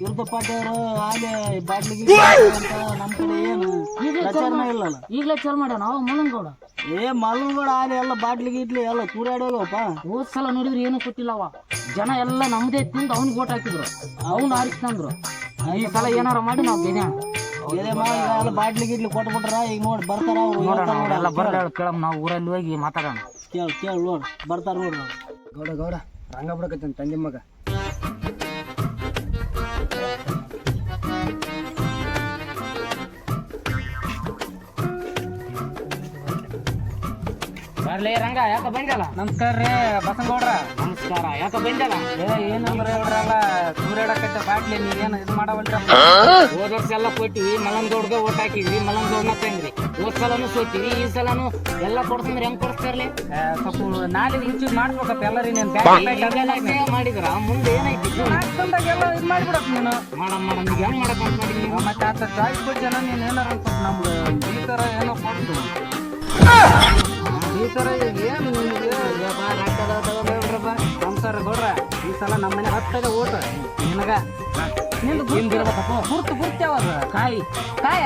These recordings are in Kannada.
ಇರ್ದ ಪಾಟಿಯವರು ಆಲೆ ಬಾಟ್ಲಿಗೆ ನಮ್ ಕಡೆ ಏನು ಈಗಲೇ ಚಾಲು ಮಾಡ್ಯಾವ ನಾವು ಮಲ್ಲನಗೌಡ. ಮಲ್ಲನಗೌಡ ಆಲೆ ಎಲ್ಲ ಬಾಟ್ಲಿಗೆ ಇಡ್ಲಿ ಎಲ್ಲ ಕೂರಾಡೋಗಪ್ಪ. ಹೋದ್ ಸಲ ನೋಡಿದ್ರೆ ಏನು ಕೊಟ್ಟಿಲ್ಲವ, ಜನ ಎಲ್ಲ ನಮ್ದೇ ತಿಂದು ಅವ್ನಿಗೆ ಓಟ್ ಹಾಕಿದ್ರು, ಅವ್ನು ಆರಿಸ್ತಂದ್ರು. ಈ ಸಲ ಏನಾರ ಮಾಡಿ ನಾವು ಗೆದ್ಯಾಣ ಎಲ್ಲ ಬಾಟ್ಲಿಗೆ ಇಡ್ಲಿ ಕೊಟ್ಬಿಟ್ರ. ಈಗ ನೋಡಿ ಬರ್ತಾರ ಎಲ್ಲ ಕೇಳಮ್, ನಾವು ಊರಲ್ಲಿ ಹೋಗಿ ಮಾತಾಡೋಣ. ಕೇಳ ನೋಡ್ ಬರ್ತಾರ ನೋಡ್ರಿ. ಗೌಡ ಗೌಡ ರಂಗ ಬಿಡಕತ್ತ ತಂಗಿ ಮಗ. ಬರ್ಲಿ ರಂಗ, ಯಾಕ ಬಂದಲ್ಲ? ನಮಸ್ಕಾರ ರೀ ಬಸನಗೌಡ್ರ. ನಮಸ್ಕಾರ, ಯಾಕ ಬಂದಲ್ಲ? ಏನಂದ್ರೆ ಹೇಳ್ರಲ್ಲ ಸೂರ್ಯಾಡಕತ್ತ ಬಾಟ್ಲಿ ನೀವೇನು ಇದು ಮಾಡವಲ್ರಿ. ಹೋದ ವರ್ಷ ಎಲ್ಲ ಕೊಟ್ಟಿವಿ, ಮಲ್ಲನಗೌಡ್ಗೆ ಓಟ್ ಹಾಕಿದ್ವಿ, ಮಲ್ಲನಗೌಡನ ತಂದ್ರಿ. ಹೋದ್ ಸಲನು ಸೋತಿವಿ, ಈ ಸಲನು ಎಲ್ಲ ಕೊಡ್ತಂದ್ರೆ ಹೆಂಗ್ ಕೊಡ್ತಾರಲಿ? ಸ್ವಲ್ಪ ನಾಳೆ ಇಂಚು ಮಾಡ್ಬೇಕಪ್ಪ ಎಲ್ಲರಿ. ನೀನ್ ಮಾಡಿದ್ರ ಮುಂದೆ ಏನೈತಿ? ಎಲ್ಲ ಇದು ಮಾಡ್ಬಿಡಕ್ ನೀನು ಮಾಡಮ್ ಈಗ ಹೆಂಗ್ ಮಾಡಕಂತ ಮಾಡಿ ನೀವು? ಮತ್ತೆ ಆತ ಚಾಯ್ಸ್ ಜನ ನೀನ್ ಏನಾರ ಅಂತ ನಮ್ಗೆ ಈ ತರ ಏನೋ ಕೊಡ್ತು. ಈ ತರ ಏನು ನಿಮ್ಗೆ ಸಂಸಾರ ಗೌಡ್ರ. ಈ ಸಲ ನಮ್ಮನೆ 10 ಓಟ್ ನಿನಗ ನಿಂದು ಗುರ್ತು ಯಾವಾಗ ಕಾಯಿ ಕಾಯ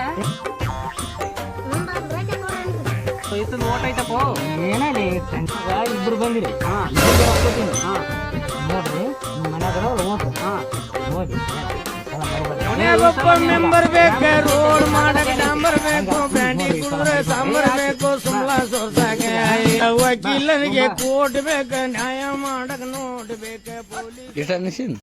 ಇಷ್ಟೊಂದು ಓಟ್ ಐತಪ್ಪ. ಏನಲ್ಲಿ ಇಬ್ರು ಬಂದಿರಿ. ನೋಡ್ರಿ ಮನ್ಯಾಗ ಓಟ್ ನೋಡಿ ಮೆಂಬರ್ ಬೇಕು, ರೋಡ್ ಮಾಡಕ್ ಡಾಂಬರ್ ಬೇಕು, ಬ್ಯಾಂಡಿ ಕುಂದ್ರೆ ಸಾಂಬಾರ್ ಬೇಕು, ಸುಮ್ಲ ಸೋರ್ಸಾಗೆ ವಕೀಲರಿಗೆ ಕೋರ್ಟ್ ಬೇಕು, ನ್ಯಾಯ ಮಾಡಕ್ ನೋಡ್ಬೇಕು ಪೊಲೀಸ್.